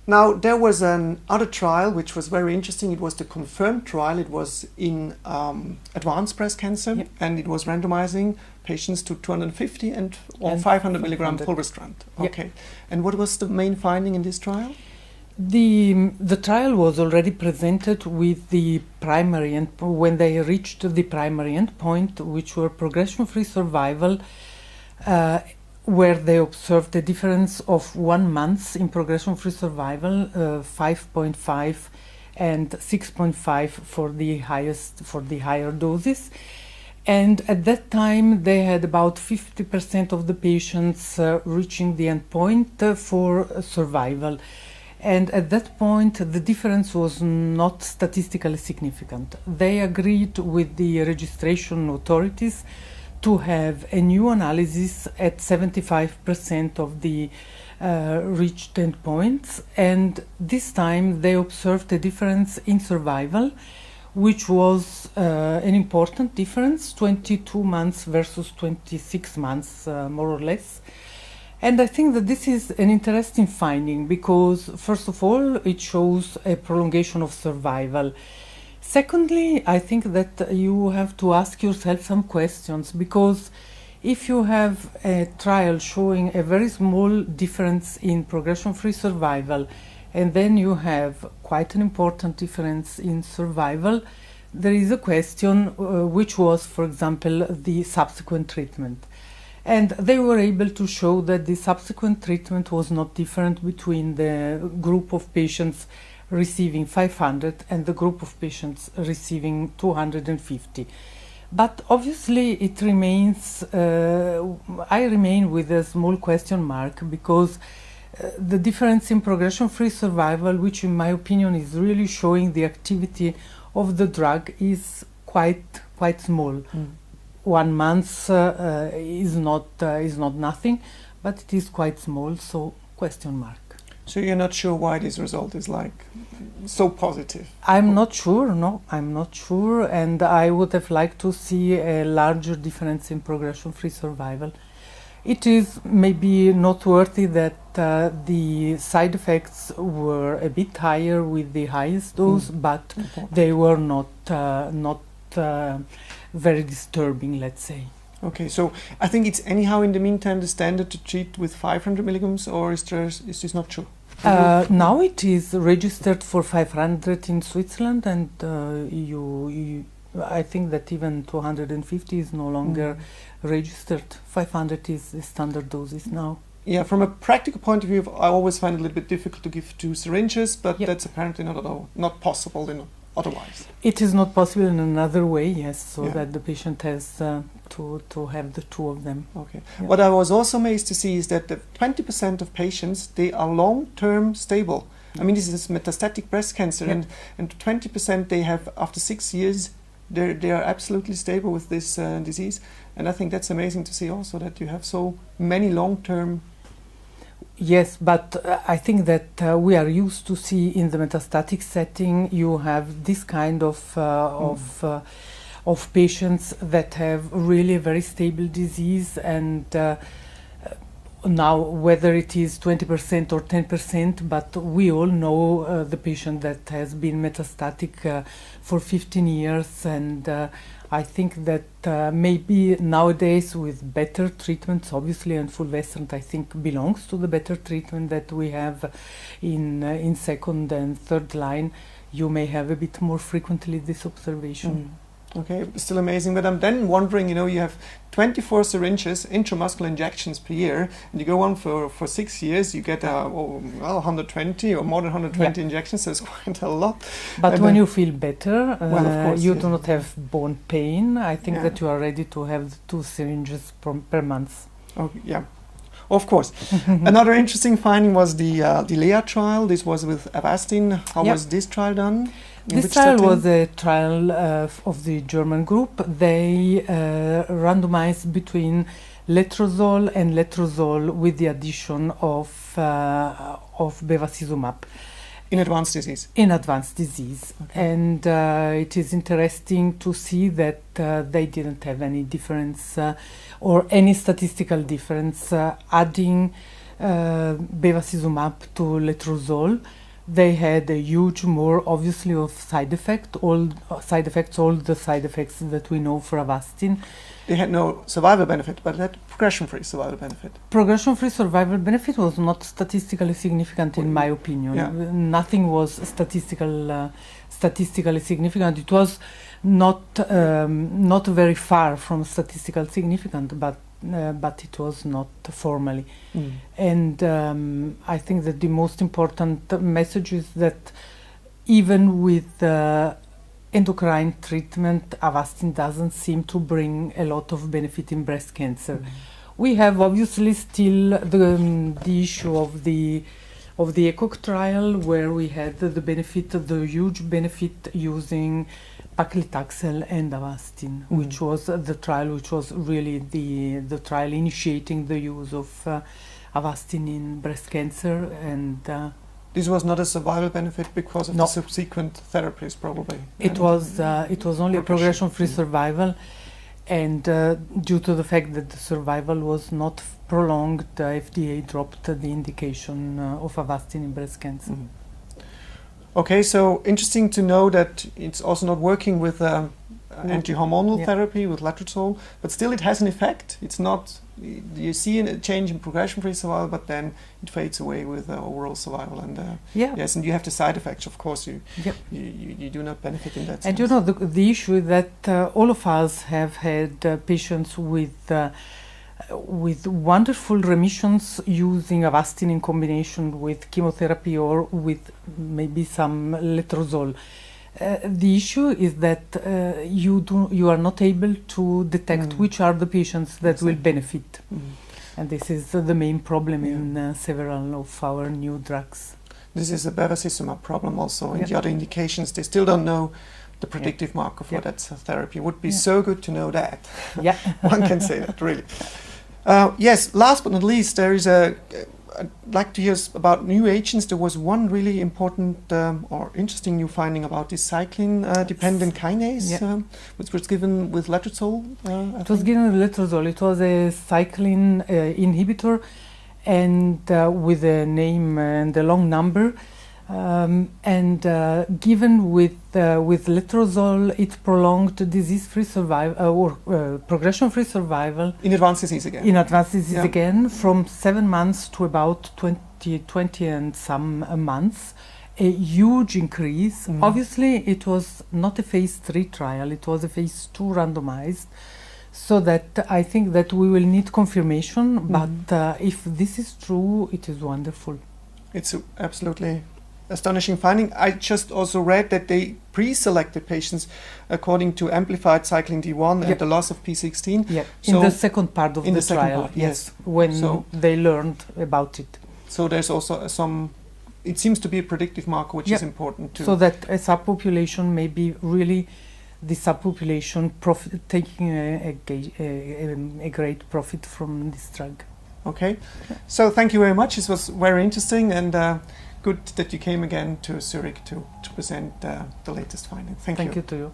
Now, there was another trial which was very interesting. It was the confirmed trial. It was in advanced breast cancer, and it was randomizing patients to 250 and 500 milligram fulvestrant. Okay. And what was the main finding in this trial? The trial was already presented with the primary endpoint when they reached the primary endpoint, which were progression-free survival, where they observed a difference of 1 month in progression-free survival, 5.5 and 6.5 for the higher doses. And at that time, they had about 50% of the patients reaching the endpoint for survival. And at that point, the difference was not statistically significant. They agreed with the registration authorities to have a new analysis at 75% of the reached endpoints. And this time, they observed a difference in survival, which was an important difference, 22 months versus 26 months, more or less. And I think that this is an interesting finding because, first of all, it shows a prolongation of survival. Secondly, I think that you have to ask yourself some questions, because if you have a trial showing a very small difference in progression-free survival, and then you have quite an important difference in survival, there is a question which was, for example, the subsequent treatment. And they were able to show that the subsequent treatment was not different between the group of patients receiving 500 and the group of patients receiving 250. But obviously it remains, I remain with a small question mark, because the difference in progression-free survival, which in my opinion is really showing the activity of the drug, is quite small. 1 month is not nothing, but it is quite small, so question mark. So you're not sure why this result is like so positive? I'm not sure, no, I'm not sure, and I would have liked to see a larger difference in progression-free survival. It is maybe noteworthy that the side effects were a bit higher with the highest dose, but they were not very disturbing, let's say. Okay, so I think it's anyhow in the meantime the standard to treat with 500 milligrams, or is this not true? Now it is registered for 500 in Switzerland, and I think that even 250 is no longer registered. 500 is the standard doses now. Yeah, from a practical point of view, I always find it a little bit difficult to give 2 syringes, but that's apparently not possible otherwise. It is not possible in another way, yes, so that the patient has to have the 2 of them. Okay. Yeah. What I was also amazed to see is that the 20% of patients, they are long-term stable. I mean, this is metastatic breast cancer, and 20% they have, after 6 years, they are absolutely stable with this disease. And I think that's amazing to see also, that you have so many long-term. Yes, but I think that we are used to see in the metastatic setting, you have this kind of patients that have really a very stable disease, and now whether it is 20% or 10%, but we all know the patient that has been metastatic for 15 years, and I think that maybe nowadays with better treatments, obviously, and fulvestrant I think belongs to the better treatment that we have in second and third line, you may have a bit more frequently this observation. Okay, still amazing. But I'm then wondering, you have 24 syringes, intramuscular injections per year, and you go on for 6 years, you get 120 or more than 120 injections, so it's quite a lot. But when you feel better, of course, you do not have bone pain, I think that you are ready to have 2 syringes per month. Oh, yeah. Of course. Another interesting finding was the LEA trial. This was with Avastin. How was this trial done? This trial was a trial of the German group. They randomized between letrozole and letrozole with the addition of bevacizumab. In advanced disease? In advanced disease. Okay. And it is interesting to see that they didn't have any difference or any statistical difference adding bevacizumab to letrozole, they had a huge more obviously of side effects, all the side effects that we know for Avastin. They had no survival benefit, but had progression-free survival benefit. Progression-free survival benefit was not statistically significant in my opinion. Yeah. Nothing was statistically significant. It was not very far from statistical significance, but it was not formally. And I think that the most important message is that even with endocrine treatment, Avastin doesn't seem to bring a lot of benefit in breast cancer. We have obviously still the issue of the ECOG trial, where we had the huge benefit using paclitaxel and Avastin, which was the trial, which was really the trial initiating the use of Avastin in breast cancer. And this was not a survival benefit because of the subsequent therapies, probably. It was only a progression-free survival, and due to the fact that the survival was not prolonged, the FDA dropped the indication of Avastin in breast cancer. Okay, so interesting to know that it's also not working with anti-hormonal therapy, with letrozole, but still it has an effect. It's not, you see a change in progression-free survival, but then it fades away with overall survival. And yes, and you have the side effects, of course, you do not benefit in that sense. And you know, the issue is that all of us have had patients with wonderful remissions using Avastin in combination with chemotherapy or with maybe some letrozole. The issue is that you are not able to detect which are the patients that will benefit. And this is the main problem in several of our new drugs. This is a bevacizumab problem also. In the other indications, they still don't know the predictive marker for that therapy. It would be so good to know that. Yeah. One can say that, really. Yes, last but not least, there is I'd like to hear about new agents. There was one really important or interesting new finding about this cyclindependent kinase, which was given with letrozole. It was given with letrozole. It was a cyclin inhibitor, and with a name and a long number. And given with letrozole, it prolonged disease-free survival or progression-free survival in advanced disease again. In advanced disease again, from 7 months to about 20 and some months, a huge increase. Obviously, it was not a phase 3 trial; it was a phase 2 randomized. So that I think that we will need confirmation. But if this is true, it is wonderful. It's absolutely astonishing finding. I just also read that they pre-selected patients according to amplified cyclin D1 and the loss of P16. Yeah, so in the second part of the trial, when they learned about it. So there's also it seems to be a predictive marker, which is important too. So that a subpopulation may be really the subpopulation taking a great profit from this drug. Okay, so thank you very much. This was very interesting, and good that you came again to Zurich to present the latest findings. Thank you. Thank you to you.